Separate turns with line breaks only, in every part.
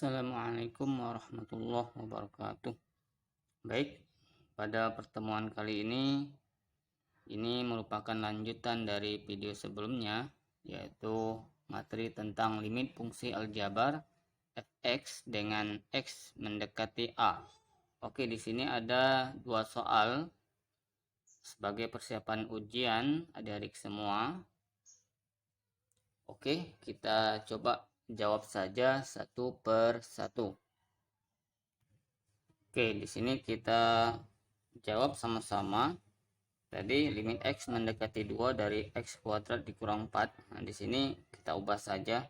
Assalamualaikum warahmatullahi wabarakatuh. Baik, pada pertemuan kali ini merupakan lanjutan dari video sebelumnya, yaitu materi tentang limit fungsi aljabar fx dengan x mendekati a. Oke, di sini ada dua soal sebagai persiapan ujian adik-adik semua. Oke, kita coba jawab saja satu per satu. Oke, di sini kita jawab sama-sama. Tadi limit x mendekati 2 dari x kuadrat dikurang 4. Nah, di sini kita ubah saja.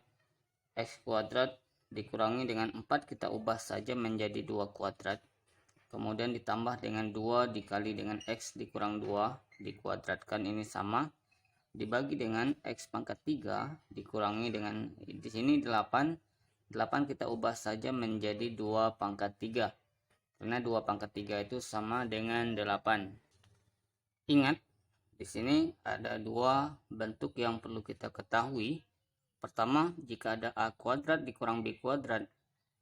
X kuadrat dikurangi dengan 4 kita ubah saja menjadi 2 kuadrat. Kemudian ditambah dengan 2 dikali dengan x dikurang 2 dikuadratkan, ini sama. Dibagi dengan x pangkat 3 dikurangi dengan, di sini 8. 8 kita ubah saja menjadi 2 pangkat 3. Karena 2 pangkat 3 itu sama dengan 8. Ingat, di sini ada dua bentuk yang perlu kita ketahui. Pertama, jika ada a kuadrat dikurang b kuadrat,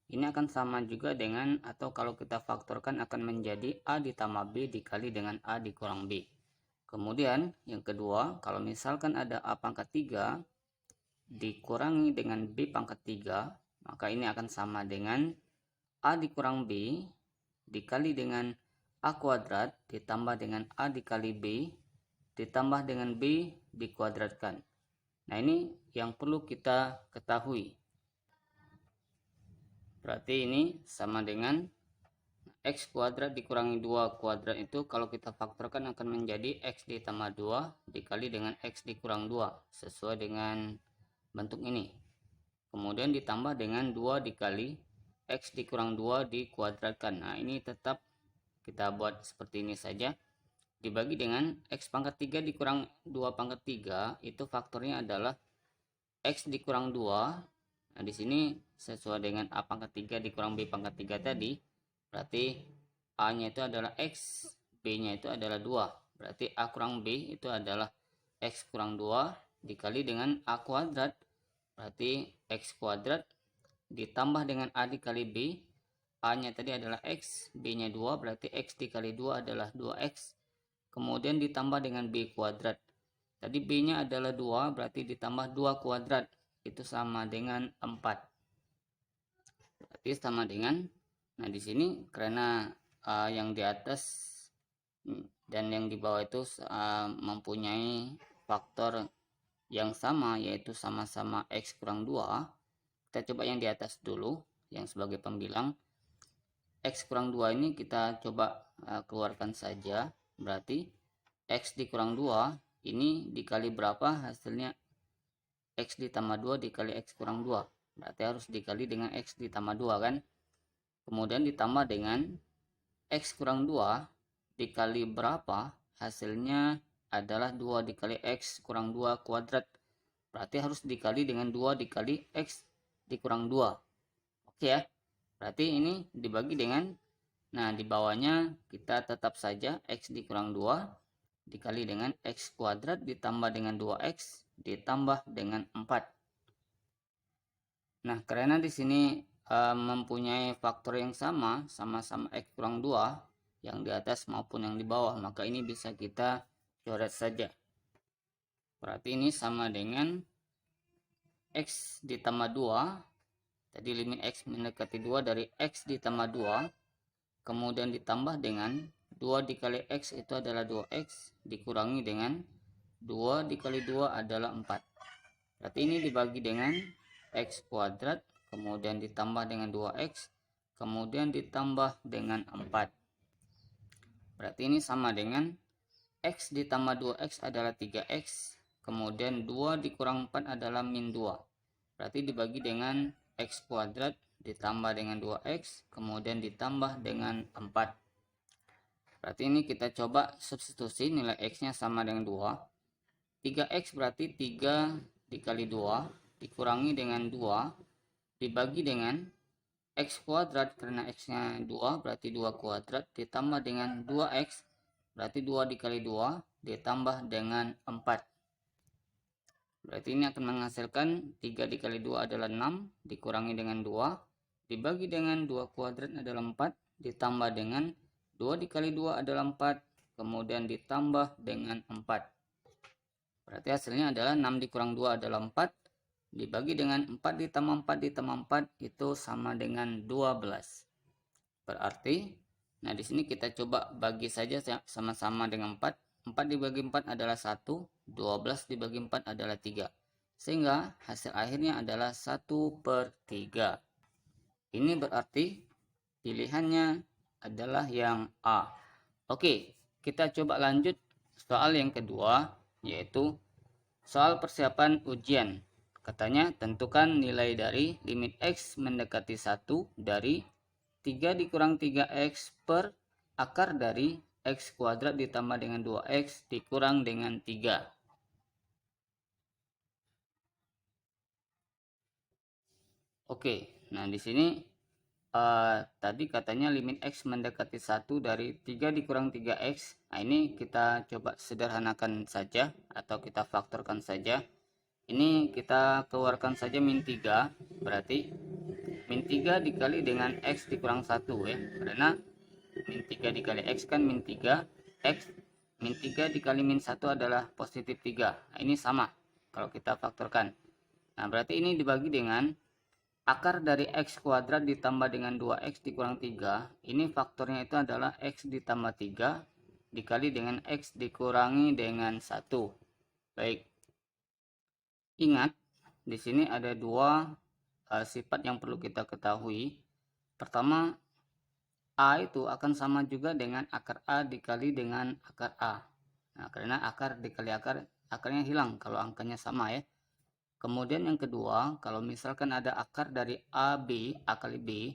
ini akan sama juga dengan, atau kalau kita faktorkan akan menjadi a ditambah b dikali dengan a dikurang b. Kemudian yang kedua, kalau misalkan ada a pangkat 3 dikurangi dengan b pangkat 3, maka ini akan sama dengan a dikurang b dikali dengan a kuadrat ditambah dengan a dikali b ditambah dengan b dikuadratkan. Nah, ini yang perlu kita ketahui. Berarti ini sama dengan x kuadrat dikurangi 2 kuadrat, itu kalau kita faktorkan akan menjadi x ditambah 2 dikali dengan x dikurang 2 sesuai dengan bentuk ini. Kemudian ditambah dengan 2 dikali x dikurang 2 dikuadratkan. Nah, ini tetap kita buat seperti ini saja. Dibagi dengan x pangkat 3 dikurang 2 pangkat 3, itu faktornya adalah x dikurang 2. Nah, di sini sesuai dengan a pangkat 3 dikurang b pangkat 3 tadi. Berarti a-nya itu adalah x, b-nya itu adalah 2. Berarti a kurang b itu adalah x kurang 2 dikali dengan a kuadrat. Berarti x kuadrat ditambah dengan a dikali b. A-nya tadi adalah x, b-nya 2, berarti x dikali 2 adalah 2x. Kemudian ditambah dengan b kuadrat. Tadi b-nya adalah 2, berarti ditambah 2 kuadrat. Itu sama dengan 4. Berarti sama dengan, nah di sini karena yang di atas dan yang di bawah itu mempunyai faktor yang sama, yaitu sama-sama x kurang 2. Kita coba yang di atas dulu, yang sebagai pembilang. X kurang 2 ini kita coba keluarkan saja. Berarti x dikurang 2 ini dikali berapa hasilnya? X ditambah 2 dikali x kurang 2. Berarti harus dikali dengan x ditambah 2 kan? Kemudian ditambah dengan x kurang 2 dikali berapa? Hasilnya adalah 2 dikali x kurang 2 kuadrat. Berarti harus dikali dengan 2 dikali x dikurang 2. Oke ya. Berarti ini dibagi dengan, nah di bawahnya kita tetap saja x dikurang 2 dikali dengan x kuadrat ditambah dengan 2x ditambah dengan 4. Nah, karena di sini mempunyai faktor yang sama-sama x kurang 2 yang di atas maupun yang di bawah, maka ini bisa kita coret saja. Berarti ini sama dengan x ditambah 2. Tadi limit x mendekati 2 dari x ditambah 2. Kemudian ditambah dengan 2 dikali x itu adalah 2x. Dikurangi dengan 2 dikali 2 adalah 4. Berarti ini dibagi dengan x kuadrat. Kemudian ditambah dengan 2x. Kemudian ditambah dengan 4. Berarti ini sama dengan x ditambah 2x adalah 3x. Kemudian 2 dikurang 4 adalah min 2. Berarti dibagi dengan x kuadrat ditambah dengan 2x, kemudian ditambah dengan 4. Berarti ini kita coba substitusi, nilai x-nya sama dengan 2. 3x berarti 3 dikali 2, dikurangi dengan 2, dibagi dengan x kuadrat, karena x-nya 2, berarti 2 kuadrat, ditambah dengan 2x, berarti 2 dikali 2, ditambah dengan 4. Berarti ini akan menghasilkan 3 dikali 2 adalah 6, dikurangi dengan 2, dibagi dengan 2 kuadrat adalah 4, ditambah dengan 2 dikali 2 adalah 4, kemudian ditambah dengan 4. Berarti hasilnya adalah 6 dikurang 2 adalah 4, dibagi dengan 4 ditambah 4 ditambah 4 itu sama dengan 12. Berarti, nah di sini kita coba bagi saja sama-sama dengan 4. 4 dibagi 4 adalah 1, 12 dibagi 4 adalah 3. Sehingga hasil akhirnya adalah 1/3. Ini berarti pilihannya adalah yang A. Oke, kita coba lanjut soal yang kedua, yaitu soal persiapan ujian. Katanya, tentukan nilai dari limit X mendekati 1 dari 3 dikurang 3X per akar dari X kuadrat ditambah dengan 2X dikurang dengan 3. Oke, nah di sini tadi katanya limit X mendekati 1 dari 3 dikurang 3X. Nah ini kita coba sederhanakan saja atau kita faktorkan saja. Ini kita keluarkan saja min 3, berarti min 3 dikali dengan X dikurang 1 ya. Karena min 3 dikali X kan min 3, X min 3 dikali min 1 adalah positif 3. Nah ini sama kalau kita faktorkan. Nah berarti ini dibagi dengan akar dari X kuadrat ditambah dengan 2X dikurang 3. Ini faktornya itu adalah X ditambah 3 dikali dengan X dikurangi dengan 1. Baik. Ingat, di sini ada dua sifat yang perlu kita ketahui. Pertama, A itu akan sama juga dengan akar A dikali dengan akar A. Nah, karena akar dikali akar, akarnya hilang kalau angkanya sama ya. Kemudian yang kedua, kalau misalkan ada akar dari AB, A kali B,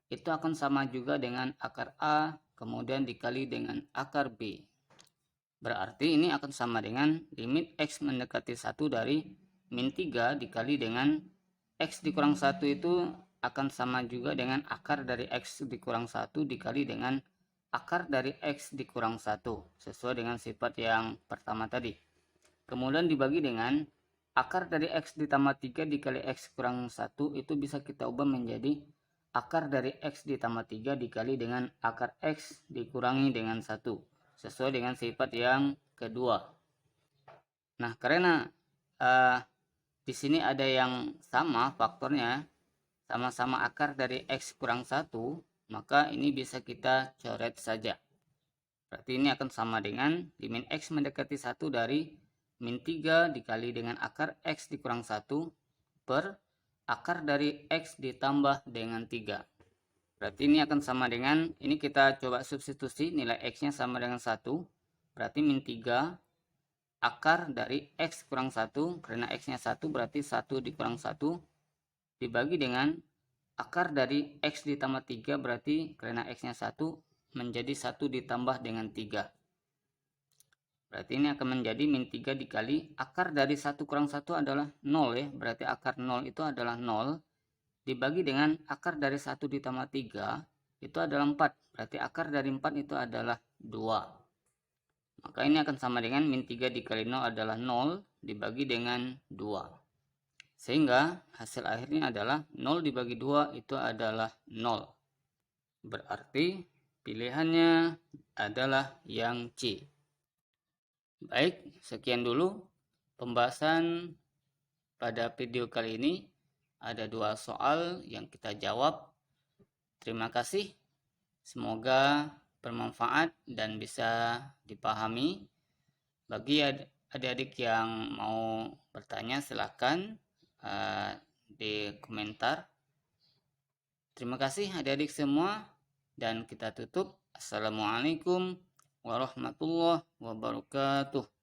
itu akan sama juga dengan akar A, kemudian dikali dengan akar B. Berarti ini akan sama dengan limit X mendekati 1 dari min 3 dikali dengan X dikurang 1 itu akan sama juga dengan akar dari X dikurang 1 dikali dengan akar dari X dikurang 1, sesuai dengan sifat yang pertama tadi. Kemudian dibagi dengan akar dari X ditambah 3 dikali X kurang 1 itu bisa kita ubah menjadi akar dari X ditambah 3 dikali dengan akar X dikurangi dengan 1, sesuai dengan sifat yang kedua. Nah, karena di sini ada yang sama faktornya, sama-sama akar dari X kurang 1, maka ini bisa kita coret saja. Berarti ini akan sama dengan limit X mendekati 1 dari min 3 dikali dengan akar X dikurang 1 per akar dari X ditambah dengan 3. Berarti ini akan sama dengan, ini kita coba substitusi, nilai X nya sama dengan 1. Berarti min 3 akar dari X kurang 1, karena X nya 1 berarti 1 dikurang 1 dibagi dengan akar dari X ditambah 3 berarti karena X nya 1 menjadi 1 ditambah dengan 3. Berarti ini akan menjadi min 3 dikali akar dari 1 kurang 1 adalah 0 ya. Berarti akar 0 itu adalah 0. Dibagi dengan akar dari 1 ditambah 3 itu adalah 4. Berarti akar dari 4 itu adalah 2. Maka ini akan sama dengan min 3 dikali 0 adalah 0 dibagi dengan 2. Sehingga hasil akhirnya adalah 0 dibagi 2 itu adalah 0. Berarti pilihannya adalah yang C. Baik, sekian dulu pembahasan pada video kali ini. Ada 2 soal yang kita jawab. Terima kasih. Semoga bermanfaat dan bisa dipahami. Bagi adik-adik yang mau bertanya silahkan di komentar. Terima kasih adik-adik semua dan kita tutup. Assalamualaikum warahmatullahi wabarakatuh.